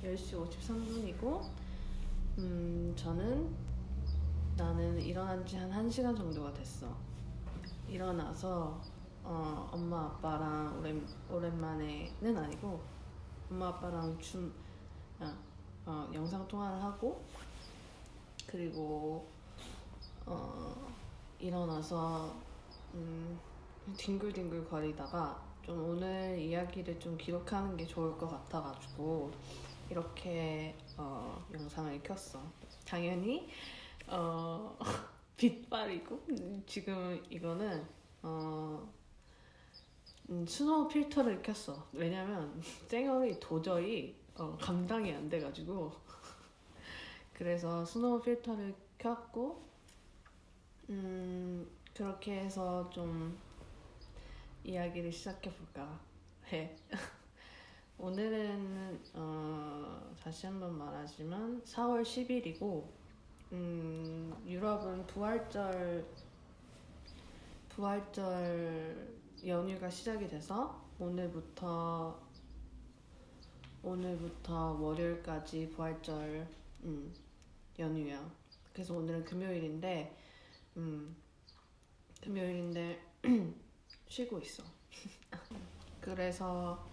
10시 53분이고 나는 일어난 지 한 1시간 정도가 됐어. 일어나서 엄마 아빠랑 오랜만에는 아니고 엄마 아빠랑 영상 통화를 하고, 그리고 일어나서 뒹굴뒹굴 거리다가 좀 오늘 이야기를 좀 기록하는 게 좋을 것 같아가지고 이렇게 영상을 켰어. 당연히 빛발이고, 지금 이거는 스노우 필터를 켰어. 왜냐면 쨍얼이 도저히 감당이 안 돼가지고 그래서 스노우 필터를 켰고, 그렇게 해서 좀 이야기를 시작해볼까 해. 오늘은 다시 한번 말하지만 4월 10일이고 유럽은 부활절 연휴가 시작이 돼서 오늘부터 월요일까지 부활절 연휴야. 그래서 오늘은 금요일인데 쉬고 있어. 그래서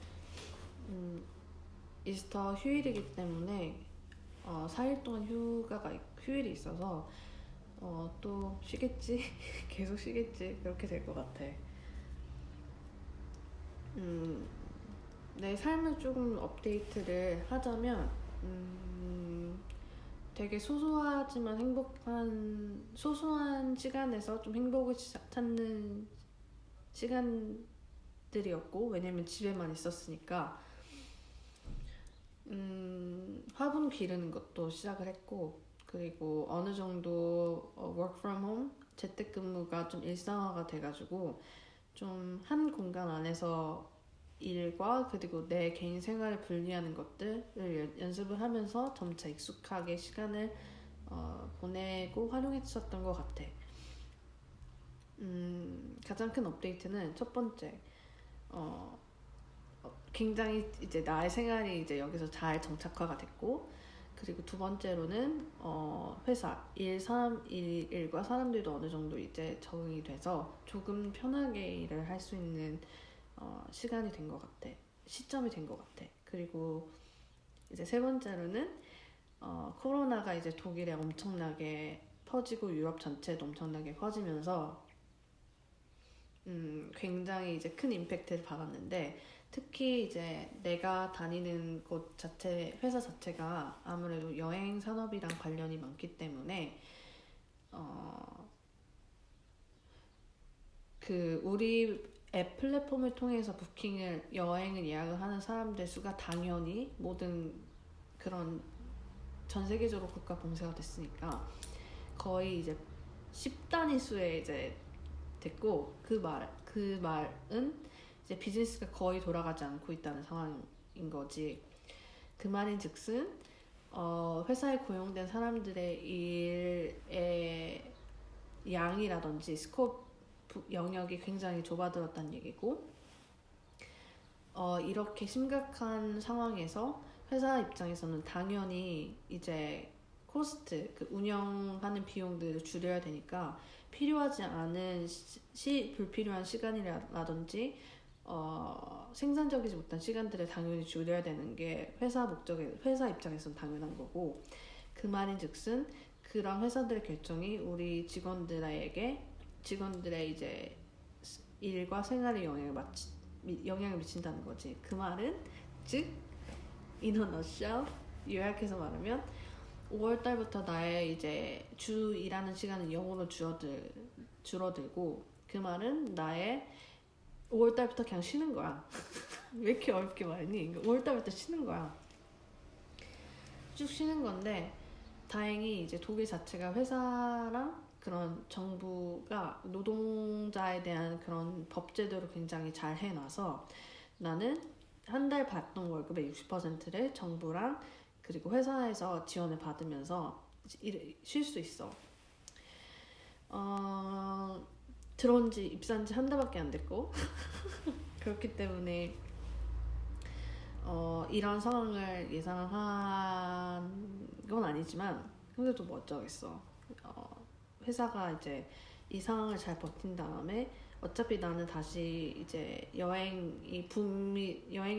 이스터 휴일이기 때문에 4일 동안 휴일이 있어서 또 쉬겠지? 계속 쉬겠지? 그렇게 될 것 같아. 내 삶을 조금 업데이트를 하자면 되게 소소하지만 소소한 시간에서 좀 행복을 찾는 시간들이었고, 왜냐면 집에만 있었으니까 화분 기르는 것도 시작을 했고, 그리고 어느 정도 work from home, 재택근무가 좀 일상화가 돼가지고 좀 한 공간 안에서 일과 그리고 내 개인 생활을 분리하는 것들을 연습을 하면서 점차 익숙하게 시간을 보내고 활용했었던 것 같아. 가장 큰 업데이트는 첫 번째, 굉장히 이제 나의 생활이 이제 여기서 잘 정착화가 됐고, 그리고 두 번째로는 회사 일과 사람들도 어느 정도 이제 적응이 돼서 조금 편하게 일을 할 수 있는 시간이 된 것 같아. 시점이 된 것 같아. 그리고 이제 세 번째로는 코로나가 이제 독일에 엄청나게 퍼지고 유럽 전체도 엄청나게 퍼지면서 굉장히 이제 큰 임팩트를 받았는데, 특히 이제 내가 다니는 곳 자체, 회사 자체가 아무래도 여행 산업이랑 관련이 많기 때문에 우리 앱 플랫폼을 통해서 여행을 예약을 하는 사람들 수가 당연히 모든 그런 전 세계적으로 국가 봉쇄가 됐으니까 거의 이제 10단위 수에 이제 됐고, 그 말은 이제 비즈니스가 거의 돌아가지 않고 있다는 상황인 거지. 그 말인즉슨 회사에 고용된 사람들의 일의 양이라든지 영역이 굉장히 좁아들었다는 얘기고, 이렇게 심각한 상황에서 회사 입장에서는 당연히 이제 코스트, 그 운영하는 비용들을 줄여야 되니까 필요하지 않은 불필요한 시간이라든지 생산적이지 못한 시간들을 당연히 줄여야 되는 게 회사 입장에서는 당연한 거고, 그 말인즉슨 그런 회사들의 결정이 우리 직원들의 이제 일과 생활에 영향을 미친다는 거지. 그 말은 즉 in a nutshell, 요약해서 말하면 5월달부터 나의 이제 주 일하는 시간은 0으로 줄어들고, 그 말은 나의 5월달부터 그냥 쉬는 거야. 왜 이렇게 어렵게 말했니? 5월달부터 쉬는 거야. 쭉 쉬는 건데, 다행히 이제 독일 자체가 회사랑 그런 정부가 노동자에 대한 그런 법제도를 굉장히 잘 해놔서 나는 한 달 받던 월급의 60%를 정부랑 그리고 회사에서 지원을 받으면서 쉴 수 있어. 입사한 지 한 달밖에 안 됐고 그렇기 때문에 이런 상황을 예상한 건 아니지만 근데도 뭐 어쩌겠어. 회사가 이제 이 상황을 잘 버틴 다음에 어차피 나는 다시 이제 여행이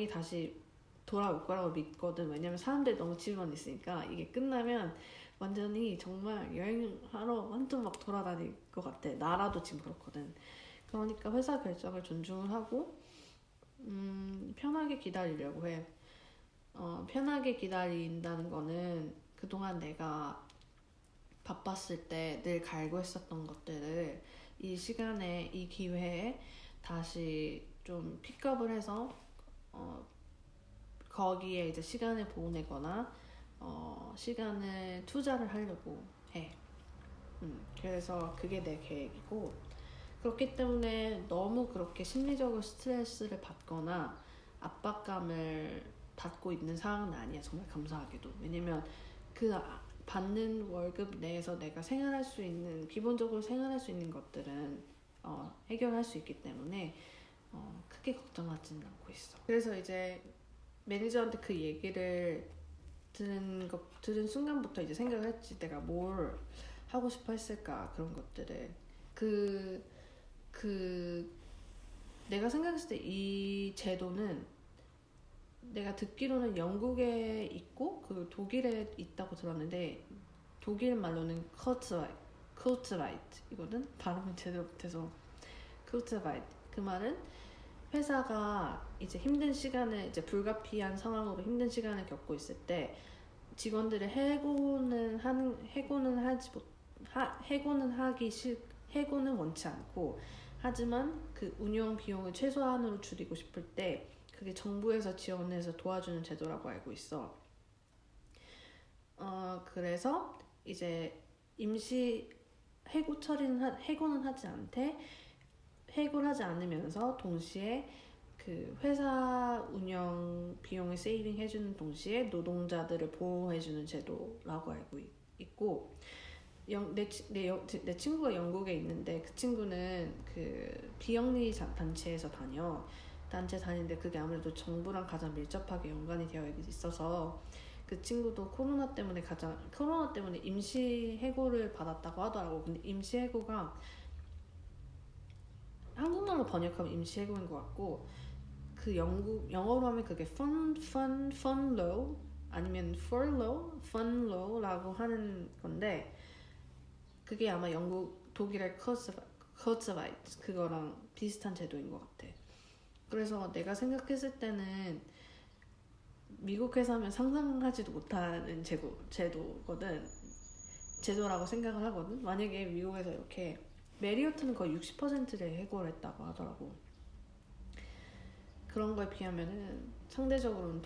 다시 돌아올 거라고 믿거든. 왜냐면 사람들이 너무 집에만 있으니까 이게 끝나면 완전히 정말 여행하러 완전 막 돌아다닐 것 같아. 나라도 지금 그렇거든. 그러니까 회사 결정을 존중을 하고 편하게 기다리려고 해. 편하게 기다린다는 거는 그동안 내가 바빴을 때 늘 갈구했었던 것들을 이 시간에 이 기회에 다시 좀 픽업을 해서 거기에 이제 시간을 보내거나 시간을 투자를 하려고 해. 그래서 그게 내 계획이고 그렇기 때문에 너무 그렇게 심리적으로 스트레스를 받거나 압박감을 받고 있는 상황은 아니야. 정말 감사하게도. 왜냐면 그 받는 월급 내에서 내가 생활할 수 있는 기본적으로 생활할 수 있는 것들은 해결할 수 있기 때문에 크게 걱정하지는 않고 있어. 그래서 이제 매니저한테 그 얘기를 들은 순간부터 이제 생각을 했지. 내가 뭘 하고 싶어 했을까 그런 것들을 내가 생각했을 때 이 제도는 내가 듣기로는 영국에 있고 그 독일에 있다고 들었는데 독일 말로는 쿨트라이트 이거는 발음을 제대로 못해서 쿨트라이트 그 말은 회사가 이제 힘든 시간을 이제 불가피한 상황으로 힘든 시간을 겪고 있을 때 직원들을 해고는 원치 않고 하지만 그 운영 비용을 최소한으로 줄이고 싶을 때 그게 정부에서 지원해서 도와주는 제도라고 알고 있어. 그래서 이제 임시 해고는 해고를 하지 않으면서 동시에 그 회사 운영 비용을 세이빙 해주는 동시에 노동자들을 보호해주는 제도라고 알고 있고 내 친구가 영국에 있는데 그 친구는 그 비영리 단체에서 단체 다니는데 그게 아무래도 정부랑 가장 밀접하게 연관이 되어 있어서 그 친구도 코로나 때문에 임시 해고를 받았다고 하더라고. 근데 임시 해고가 한국말로 번역하면 임시 해고인 것 같고 그 영어로 하면 그게 furlough 아니면 funlow라고 하는 건데 그게 아마 독일의 Kurzarbeit 그거랑 비슷한 제도인 것 같아. 그래서 내가 생각했을 때는 미국 회사면 상상하지도 못하는 제도라고 생각을 하거든. 만약에 미국에서 이렇게 메리어트는 거의 60%를 해고를 했다고 하더라고. 그런 거에 비하면은 상대적으로는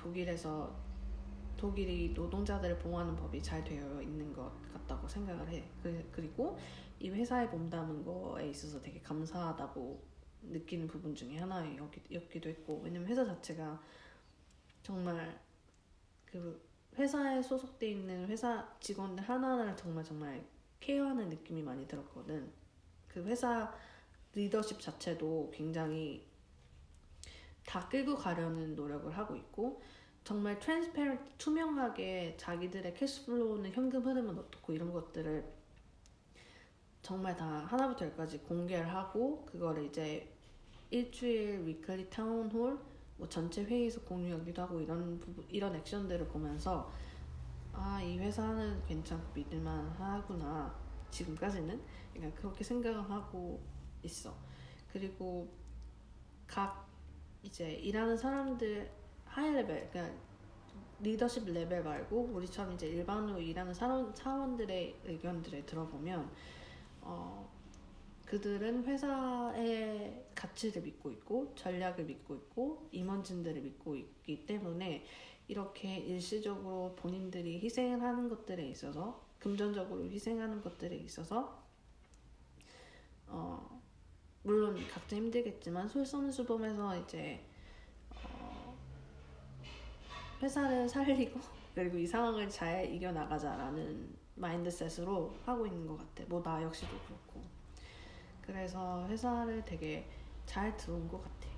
독일이 노동자들을 보호하는 법이 잘 되어 있는 것 같다고 생각을 해. 그리고 이 회사에 몸담은 거에 있어서 되게 감사하다고 느끼는 부분 중에 하나였기도 했고 왜냐면 회사 자체가 정말 그 회사에 소속돼 있는 회사 직원들 하나하나를 정말 케어하는 느낌이 많이 들었거든. 그 회사 리더십 자체도 굉장히 다 끌고 가려는 노력을 하고 있고 정말 투명하게 자기들의 캐시플로우는 현금 흐름은 어떻고 이런 것들을 정말 다 하나부터 열까지 공개를 하고 그거를 이제 일주일 위클리 타운홀 뭐 전체 회의에서 공유하기도 하고 이런 액션들을 보면서 이 회사는 괜찮고 믿을만 하구나 지금까지는 그러니까 그렇게 생각을 하고 있어. 그리고 각 이제 일하는 사람들 하이 레벨 그러니까 리더십 레벨 말고 우리처럼 이제 일반으로 일하는 사원들의 의견들을 들어보면 그들은 회사의 가치를 믿고 있고 전략을 믿고 있고 임원진들을 믿고 있기 때문에 이렇게 일시적으로 본인들이 희생을 하는 것들에 있어서 금전적으로 희생하는 것들에 있어서 물론 각자 힘들겠지만 솔선수범해서 이제 회사를 살리고 그리고 이 상황을 잘 이겨나가자라는 마인드셋으로 하고 있는 것 같아. 뭐 나 역시도 그렇고. 그래서 회사를 되게 잘 들어온 것 같아.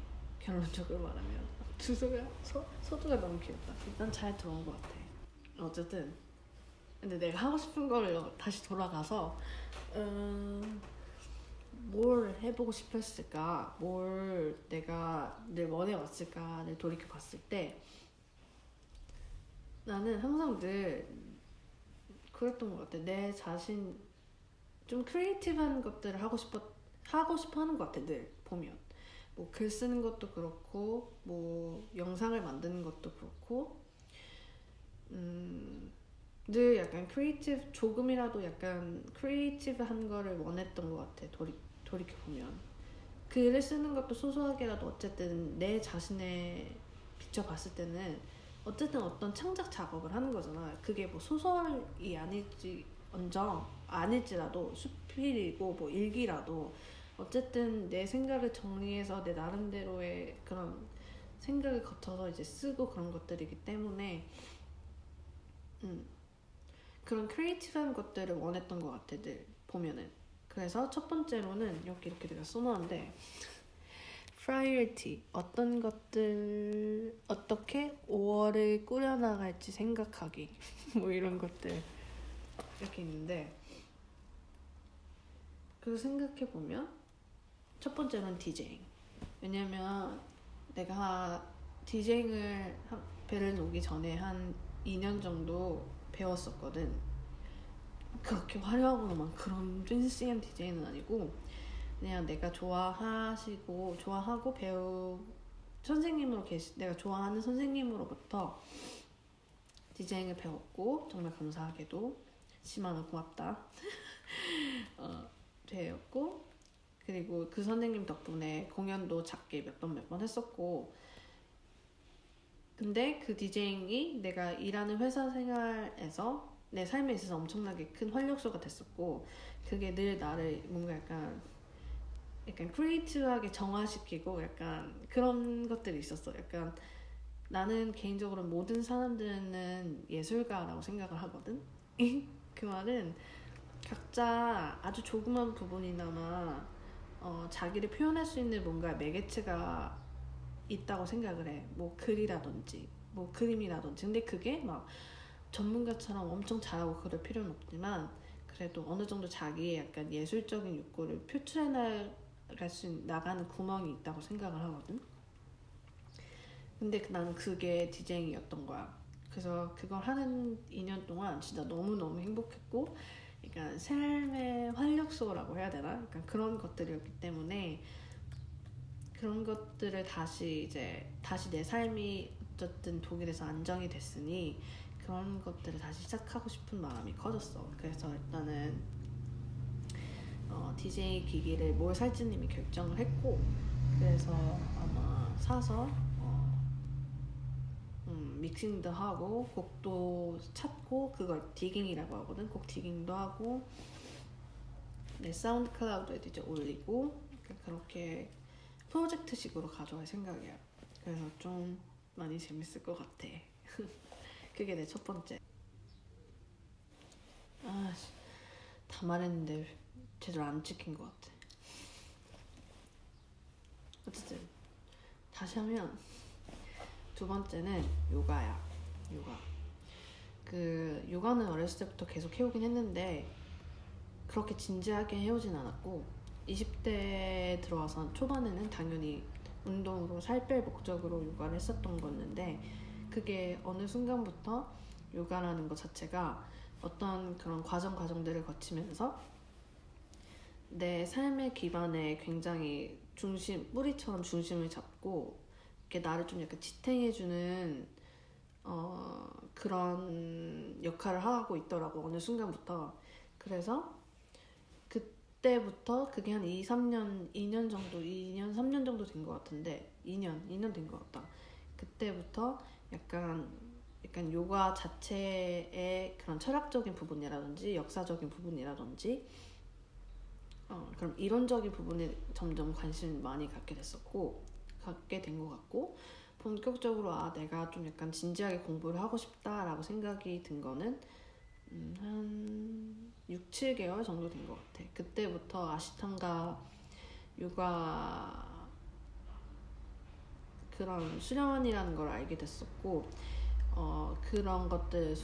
결론적으로 말하면 소두가 너무 귀엽다. 일단 잘 들어온 것 같아. 어쨌든 근데 내가 하고 싶은 걸 다시 돌아가서 뭘 해보고 싶었을까, 뭘 내가 늘 원해왔을까를 돌이켜 봤을 때 나는 항상 늘 그랬던 것 같아. 내 자신 좀 크리에이티브한 것들을 하고 싶어 하는 것 같아. 늘 보면 뭐 글 쓰는 것도 그렇고 뭐 영상을 만드는 것도 그렇고 늘 약간 조금이라도 약간 크리에이티브한 거를 원했던 것 같아. 돌이켜 보면 글을 쓰는 것도 소소하게라도 어쨌든 내 자신에 비춰봤을 때는 어쨌든 어떤 창작 작업을 하는 거잖아. 그게 뭐 소설이 아닐지라도 수필이고 뭐 일기라도 어쨌든 내 생각을 정리해서 내 나름대로의 그런 생각을 거쳐서 이제 쓰고 그런 것들이기 때문에 그런 크리에이티브한 것들을 원했던 것 같아. 늘 보면은. 그래서 첫 번째로는 이렇게 내가 써놓았는데 priority, 어떻게 5월을 꾸려나갈지 생각하기 뭐 이런 것들 이렇게 있는데, 그걸 생각해보면 첫 번째는 디제잉. 왜냐면 내가 디제잉을 베를린 오기 전에 한 2년 정도 배웠었거든. 그렇게 화려하고 막 그런 댄시한 디제잉은 아니고 그냥 내가 좋아하고 내가 좋아하는 선생님으로부터 디제잉을 배웠고, 정말 감사하게도 시마는 고맙다 배웠고, 그리고 그 선생님 덕분에 공연도 작게 몇 번 했었고, 근데 그 디제잉이 내가 일하는 회사 생활에서 내 삶에 있어서 엄청나게 큰 활력소가 됐었고, 그게 늘 나를 뭔가 약간 크리에이티브하게 정화시키고 약간 그런 것들이 있었어. 약간 나는 개인적으로 모든 사람들은 예술가라고 생각을 하거든. 그 말은 각자 아주 조그만 부분이나마 자기를 표현할 수 있는 뭔가 매개체가 있다고 생각을 해. 뭐 글이라든지 뭐 그림이라든지. 근데 그게 막 전문가처럼 엄청 잘하고 그럴 필요는 없지만 그래도 어느 정도 자기의 약간 예술적인 욕구를 표출해 나가는 구멍이 있다고 생각을 하거든. 근데 나는 그게 디제잉이었던 거야. 그래서 그걸 하는 2년 동안 진짜 너무너무 행복했고, 그러니까 삶의 활력소라고 해야 되나? 약간 그런 것들이었기 때문에 그런 것들을 다시 내 삶이 어쨌든 독일에서 안정이 됐으니 그런 것들을 다시 시작하고 싶은 마음이 커졌어. 그래서 일단은 DJ 기기를 뭘 살지는 이미 결정을 했고, 그래서 아마 사서 믹싱도 하고 곡도 찾고, 그걸 디깅이라고 하거든. 곡 디깅도 하고 내 사운드 클라우드에 이제 올리고, 그렇게 프로젝트식으로 가져갈 생각이야. 그래서 좀 많이 재밌을 것 같아. 그게 내 첫 번째. 다 말했는데 제대로 안 찍힌 것 같아. 어쨌든 다시 하면 두 번째는 요가야. 요가는 어렸을 때부터 계속 해오긴 했는데 그렇게 진지하게 해오진 않았고, 20대 들어와서 초반에는 당연히 운동으로 살 뺄 목적으로 요가를 했었던 거였는데, 그게 어느 순간부터 요가라는 것 자체가 어떤 그런 과정들을 거치면서 내 삶의 기반에 굉장히 뿌리처럼 중심을 잡고 이렇게 나를 좀 약간 지탱해주는 그런 역할을 하고 있더라고, 어느 순간부터. 그래서 그때부터 그게 한 2, 3년 정도, 2년, 3년 정도 된 것 같은데, 2년 된 것 같다. 그때부터 약간 요가 자체의 그런 철학적인 부분이라든지 역사적인 부분이라든지 그럼 이론적인 부분에 점점 관심을 많이 갖게 된 것 같고, 본격적으로 내가 좀 약간 진지하게 공부를 하고 싶다라고 생각이 든 거는 한 6, 7개월 정도 된 것 같아. 그때부터 아시탄가 요가 그런 수련이라는 걸 알게 됐었고, 그런 것들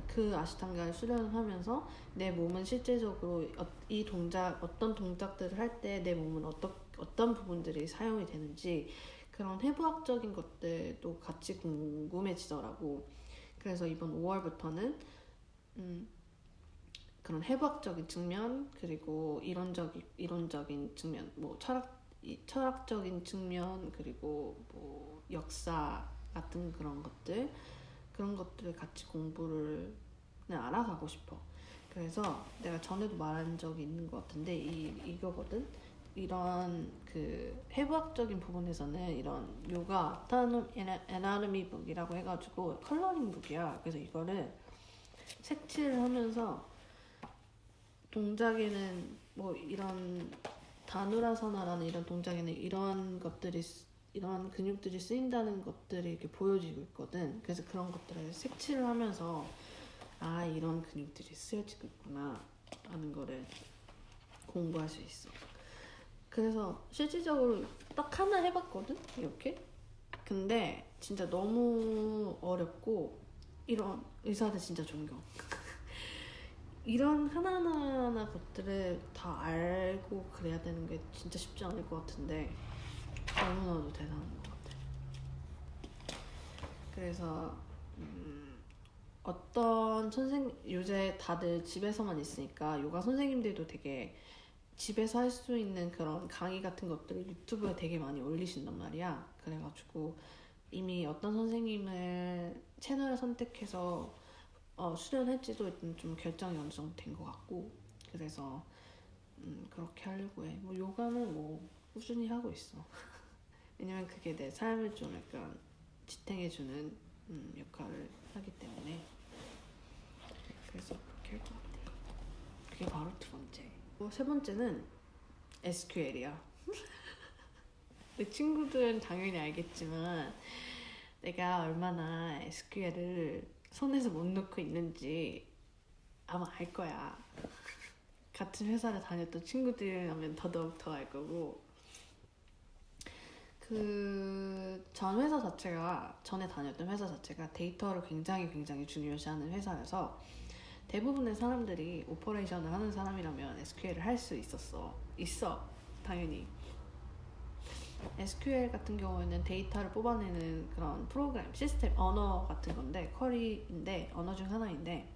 그 아시탄가를 수련을 하면서 내 몸은 실제적으로 이 동작, 어떤 동작들을 할 때 내 몸은 어떤 부분들이 사용이 되는지 그런 해부학적인 것들도 같이 궁금해지더라고. 그래서 이번 5월부터는 그런 해부학적인 측면, 그리고 이론적인 측면, 뭐 철학적인 측면, 그리고 뭐 역사 같은 그런 것들을 같이 공부를 알아가고 싶어. 그래서 내가 전에도 말한 적이 있는 것 같은데 이거거든. 이런 그 해부학적인 부분에서는 이런 요가 에나토미 북이라고 해가지고 컬러링 북이야. 그래서 이거를 색칠을 하면서 동작에는 뭐 이런 다누라사나라는 이런 동작에는 이런 근육들이 쓰인다는 것들이 이렇게 보여지고 있거든. 그래서 그런 것들을 색칠을 하면서 이런 근육들이 쓰여지고 있구나 라는 거를 공부할 수 있어. 그래서 실질적으로 딱 하나 해봤거든, 이렇게. 근데 진짜 너무 어렵고, 이런 의사들 진짜 존경. 이런 하나하나 것들을 다 알고 그래야 되는 게 진짜 쉽지 않을 것 같은데 너무나도 대단한 것 같아. 그래서 요새 다들 집에서만 있으니까 요가 선생님들도 되게 집에서 할 수 있는 그런 강의 같은 것들을 유튜브에 되게 많이 올리신단 말이야. 그래가지고 이미 어떤 선생님을 채널을 선택해서 수련할지도 좀 결정이 어느 정도 된 것 같고, 그래서 그렇게 하려고 해. 뭐 요가는 뭐 꾸준히 하고 있어. 왜냐면 그게 내 삶을 좀 약간 지탱해주는 역할을 하기 때문에. 그래서 그렇게 할 것 같아. 그게 바로 두 번째. 세 번째는 SQL이야. 내 친구들은 당연히 알겠지만 내가 얼마나 SQL을 손에서 못 놓고 있는지 아마 알 거야. 같은 회사를 다녔던 친구들이라면 더더욱 더 알 거고. 전에 다녔던 회사 자체가 데이터를 굉장히 굉장히 중요시하는 회사여서 대부분의 사람들이 오퍼레이션을 하는 사람이라면 SQL을 할 수 있어, 당연히. SQL 같은 경우에는 데이터를 뽑아내는 그런 프로그램, 시스템, 언어 같은 건데, 쿼리인데, 언어 중 하나인데,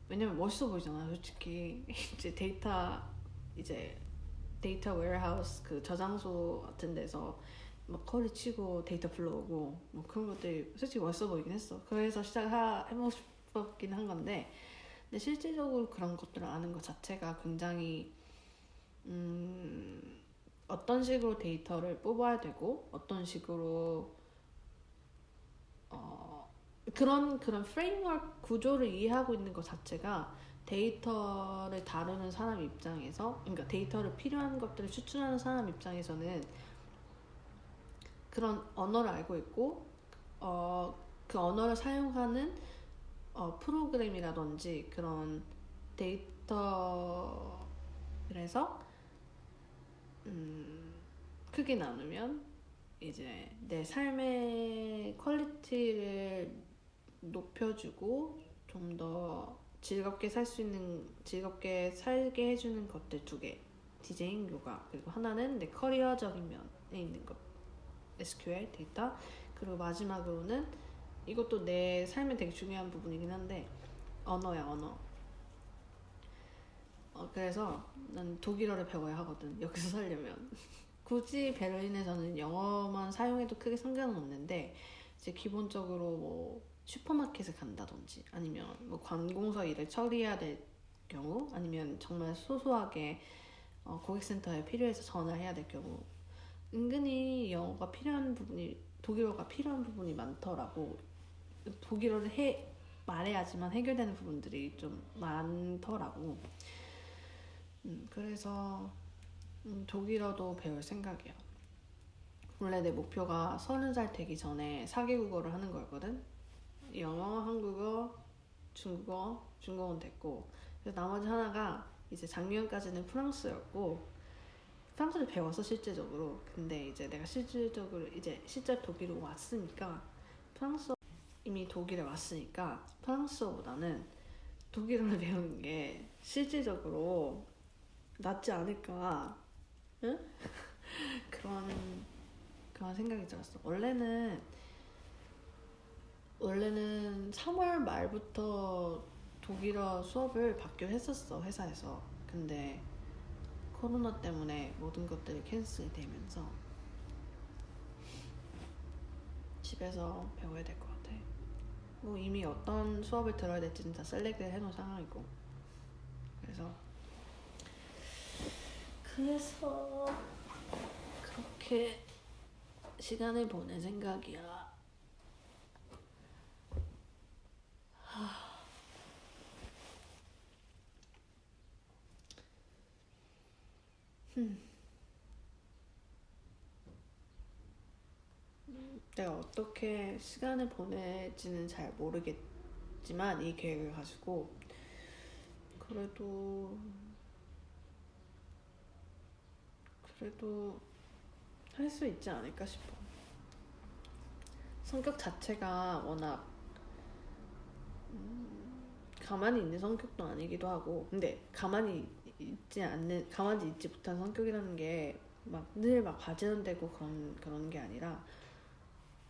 왜냐면 멋있어 보이잖아, 솔직히. 데이터 웨어하우스, 그 저장소 같은 데서 막 쿼리 치고 데이터 불러오고, 뭐 그런 것들이 솔직히 멋있어 보이긴 했어. 그래서 해보고 싶었긴 한 건데, 근데 실질적으로 그런 것들을 아는 것 자체가 굉장히 어떤 식으로 데이터를 뽑아야 되고 어떤 식으로 그런 프레임워크 구조를 이해하고 있는 것 자체가 데이터를 다루는 사람 입장에서, 그러니까 데이터를 필요한 것들을 추출하는 사람 입장에서는 그런 언어를 알고 있고 그 언어를 사용하는 프로그램이라든지 그런 데이터, 그래서 크게 나누면 이제 내 삶의 퀄리티를 높여주고 좀 더 즐겁게 살게 해주는 것들 두 개. 디제잉, 요가. 그리고 하나는 내 커리어적인 면에 있는 것, SQL, 데이터. 그리고 마지막으로는 이것도 내 삶에 되게 중요한 부분이긴 한데 언어야, 언어. 그래서 난 독일어를 배워야 하거든, 여기서 살려면. 굳이 베를린에서는 영어만 사용해도 크게 상관은 없는데, 이제 기본적으로 뭐 슈퍼마켓을 간다든지 아니면 뭐 관공서 일을 처리해야 될 경우, 아니면 정말 소소하게 고객센터에 필요해서 전화해야 될 경우 은근히 독일어가 필요한 부분이 많더라고. 독일어를 말해야지만 해결되는 부분들이 좀 많더라고. 그래서 독일어도 배울 생각이야. 원래 내 목표가 30살 되기 전에 4개국어를 하는 거였거든. 영어, 한국어, 중국어는 됐고, 그래서 나머지 하나가 이제 작년까지는 프랑스였고, 프랑스를 배웠어 실제적으로. 근데 이제 내가 실질적으로 이제 실제 독일로 왔으니까 프랑스어 이미 독일에 왔으니까 프랑스어보다는 독일어를 배우는 게 실질적으로 낫지 않을까. 응? 그런 생각이 들었어. 원래는 3월 말부터 독일어 수업을 받기로 했었어 회사에서. 근데 코로나 때문에 모든 것들이 캔슬이 되면서 집에서 배워야 될 것 같아. 뭐 이미 어떤 수업을 들어야 될지는 다 셀렉트 해놓은 상황이고. 그래서 그렇게 시간을 보낼 생각이야. 내가 어떻게 시간을 보낼지는 잘 모르겠지만 이 계획을 가지고 그래도 할 수 있지 않을까 싶어. 성격 자체가 워낙 가만히 있는 성격도 아니기도 하고. 근데 가만히 있지 못한 성격이라는 게 막 늘 막 과제는되고 그런 게 아니라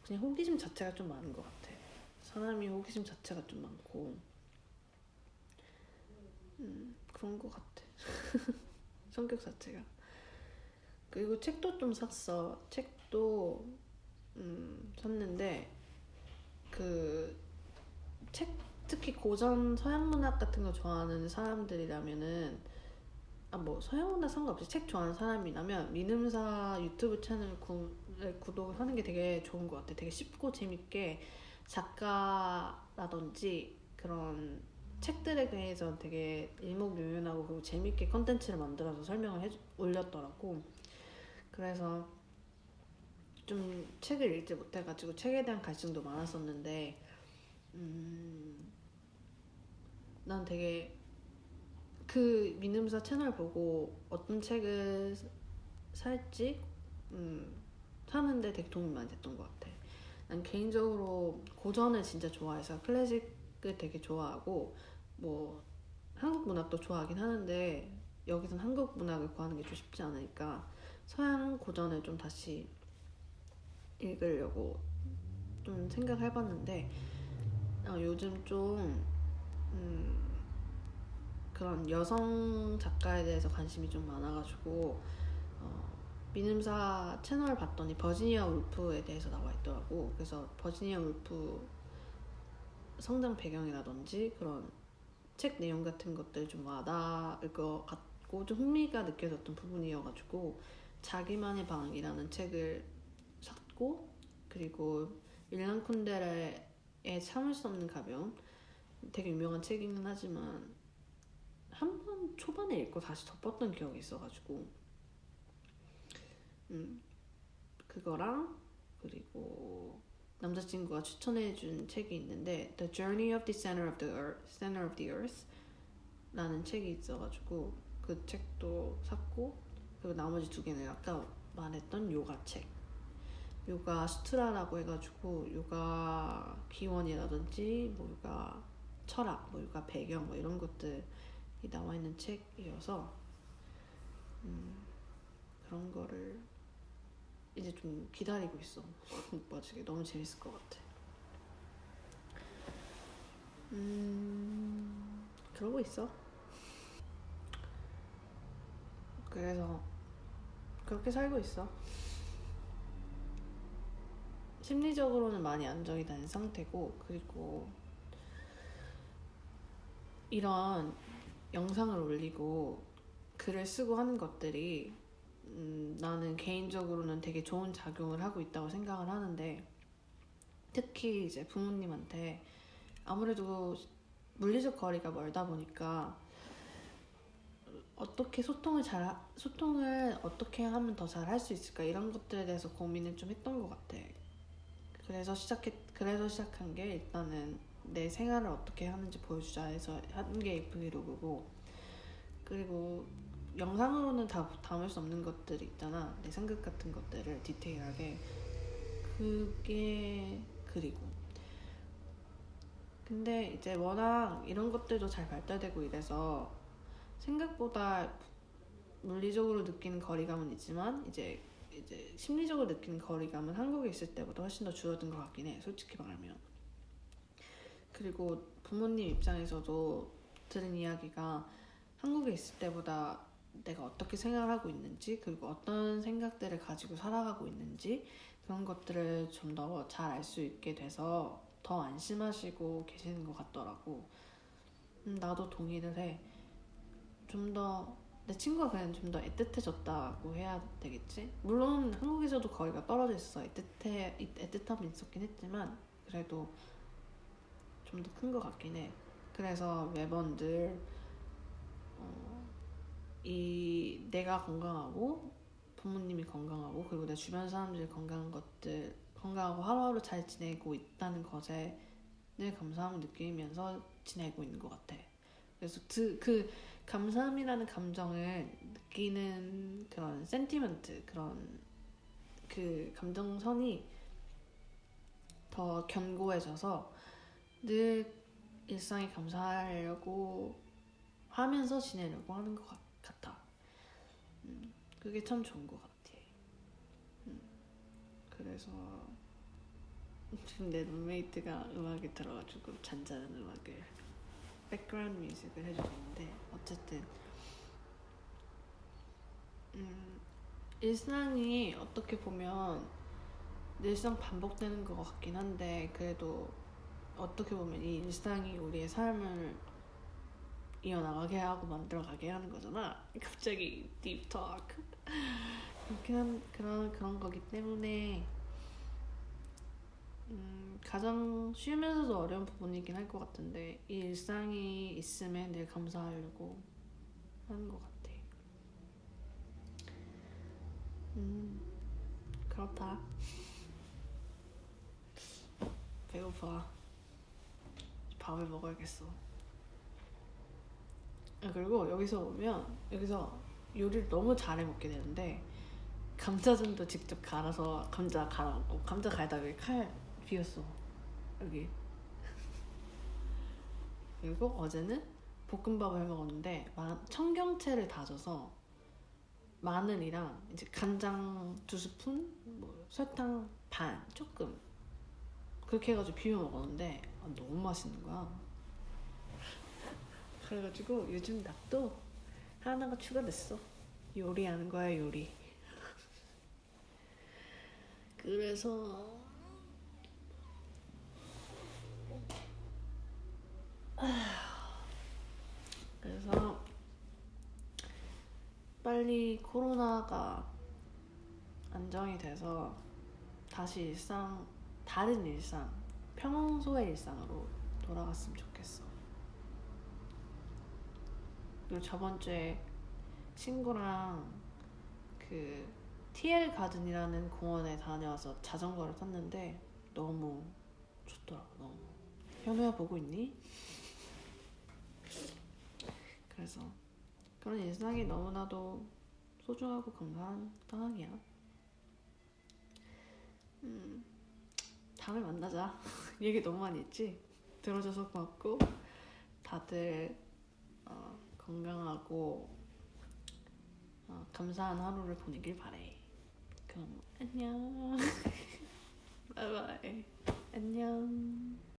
그냥 호기심 자체가 좀 많은 것 같아. 사람이 호기심 자체가 좀 많고 그런 것 같아. 성격 자체가. 그리고 책도 좀 샀어. 책도 샀는데 그 책, 특히 고전 서양 문학 같은 거 좋아하는 사람들이라면은 뭐 서양 문학 상관없이 책 좋아하는 사람이라면 민음사 유튜브 채널 구독을 하는 게 되게 좋은 것 같아. 되게 쉽고 재밌게 작가라든지 그런 책들에 대해서 되게 일목요연하고 그리고 재밌게 컨텐츠를 만들어서 설명을 올렸더라고. 그래서 좀 책을 읽지 못해가지고 책에 대한 갈증도 많았었는데 난 되게 그 민음사 채널 보고 어떤 책을 살지 사는데 되게 도움이 많이 됐던 것 같아. 난 개인적으로 고전을 진짜 좋아해서 클래식을 되게 좋아하고 뭐 한국 문학도 좋아하긴 하는데 여기선 한국 문학을 구하는 게 좀 쉽지 않으니까 서양 고전을 좀 다시 읽으려고 좀 생각해봤는데 요즘 좀 그런 여성 작가에 대해서 관심이 좀 많아가지고 민음사 채널을 봤더니 버지니아 울프에 대해서 나와 있더라고. 그래서 버지니아 울프 성장 배경이라든지 그런 책 내용 같은 것들 좀 와닿을 것 같고 좀 흥미가 느껴졌던 부분이어가지고 자기만의 방이라는 책을 샀고, 그리고 밀란 쿤데라의 참을 수 없는 가벼움, 되게 유명한 책이긴 하지만 한 번 초반에 읽고 다시 덮었던 기억이 있어가지고 그거랑 그리고 남자친구가 추천해준 책이 있는데 The Journey of the Center of the Earth 라는 책이 있어가지고 그 책도 샀고, 그리고 나머지 두 개는 아까 말했던 요가 책, 요가 수트라라고 해가지고 요가 기원이라든지 뭐 요가 철학, 뭐 요가 배경 뭐 이런 것들이 나와 있는 책이어서 그런 거를 이제 좀 기다리고 있어. 못 봐주게. 너무 재밌을 것 같아. 그러고 있어. 그래서 그렇게 살고 있어. 심리적으로는 많이 안정이 된 상태고, 그리고 이런 영상을 올리고 글을 쓰고 하는 것들이 나는 개인적으로는 되게 좋은 작용을 하고 있다고 생각을 하는데, 특히 이제 부모님한테 아무래도 물리적 거리가 멀다 보니까 어떻게 소통을 어떻게 하면 더 잘 할 수 있을까, 이런 것들에 대해서 고민을 좀 했던 것 같아. 그래서 시작한 게 일단은 내 생활을 어떻게 하는지 보여주자 해서 한 게 브이로그고, 그리고 영상으로는 다 담을 수 없는 것들이 있잖아. 내 생각 같은 것들을 디테일하게. 그게 그리고 근데 이제 워낙 이런 것들도 잘 발달되고 이래서 생각보다 물리적으로 느끼는 거리감은 있지만 이제 심리적으로 느끼는 거리감은 한국에 있을 때보다 훨씬 더 줄어든 것 같긴 해. 솔직히 말하면. 그리고 부모님 입장에서도 들은 이야기가 한국에 있을 때보다 내가 어떻게 생각을 하고 있는지, 그리고 어떤 생각들을 가지고 살아가고 있는지, 그런 것들을 좀 더 잘 알 수 있게 돼서 더 안심하시고 계시는 것 같더라고. 나도 동의를 해. 좀 더 내 친구가 그냥 좀 더 애틋해졌다고 해야 되겠지? 물론 한국에서도 거리가 떨어져 있어. 애틋함이 있었긴 했지만 그래도 좀 더 큰 것 같긴 해. 그래서 매번 늘 내가 건강하고 부모님이 건강하고 그리고 내 주변 사람들이 건강하고 하루하루 잘 지내고 있다는 것에 늘 감사함을 느끼면서 지내고 있는 것 같아. 그래서 그 감사함이라는 감정을 느끼는 그런 센티먼트, 그런 그 감정선이 더 견고해져서 늘 일상에 감사하려고 하면서 지내려고 하는 것 같아. 그게 참 좋은 것 같아. 그래서 지금 내 룸메이트가 음악이 들어가지고 잔잔한 음악을 백그라운드 뮤직을 해주는데 어쨌든 일상이 어떻게 보면 늘상 반복되는 것 같긴 한데 그래도 어떻게 보면 이 일상이 우리의 삶을 이어나가게 하고 만들어가게 하는 거잖아. 갑자기 딥 토크. 그런 거기 때문에 가장 쉬우면서도 어려운 부분이긴 할 것 같은데 이 일상이 있음에 늘 감사하려고 하는 것 같아. 그렇다. 배고파. 밥을 먹어야겠어. 그리고 여기서 요리를 너무 잘해 먹게 되는데 감자전도 직접 갈아서 감자 갈아먹고 감자 갈다 여기 칼 비었어 여기. 그리고 어제는 볶음밥을 해 먹었는데 청경채를 다져서 마늘이랑 이제 간장 2스푼, 뭐 설탕 반 조금 그렇게 해가지고 비벼 먹었는데 너무 맛있는 거야. 그래가지고 요즘 낙도 하나가 추가됐어. 요리하는 거야 요리. 그래서 빨리 코로나가 안정이 돼서 다시 다른 일상, 평소의 일상으로 돌아갔으면 좋겠어. 그리고 저번 주에 친구랑 그 TL 가든이라는 공원에 다녀와서 자전거를 탔는데 너무 좋더라고. 너무. 현우야 보고 있니? 그래서 그런 일상이 너무나도 소중하고 감사한 상황이야. 다음에 만나자. 얘기 너무 많이 했지? 들어줘서 고맙고 다들 건강하고 감사한 하루를 보내길 바래. 그럼 안녕. 바이바이. 안녕.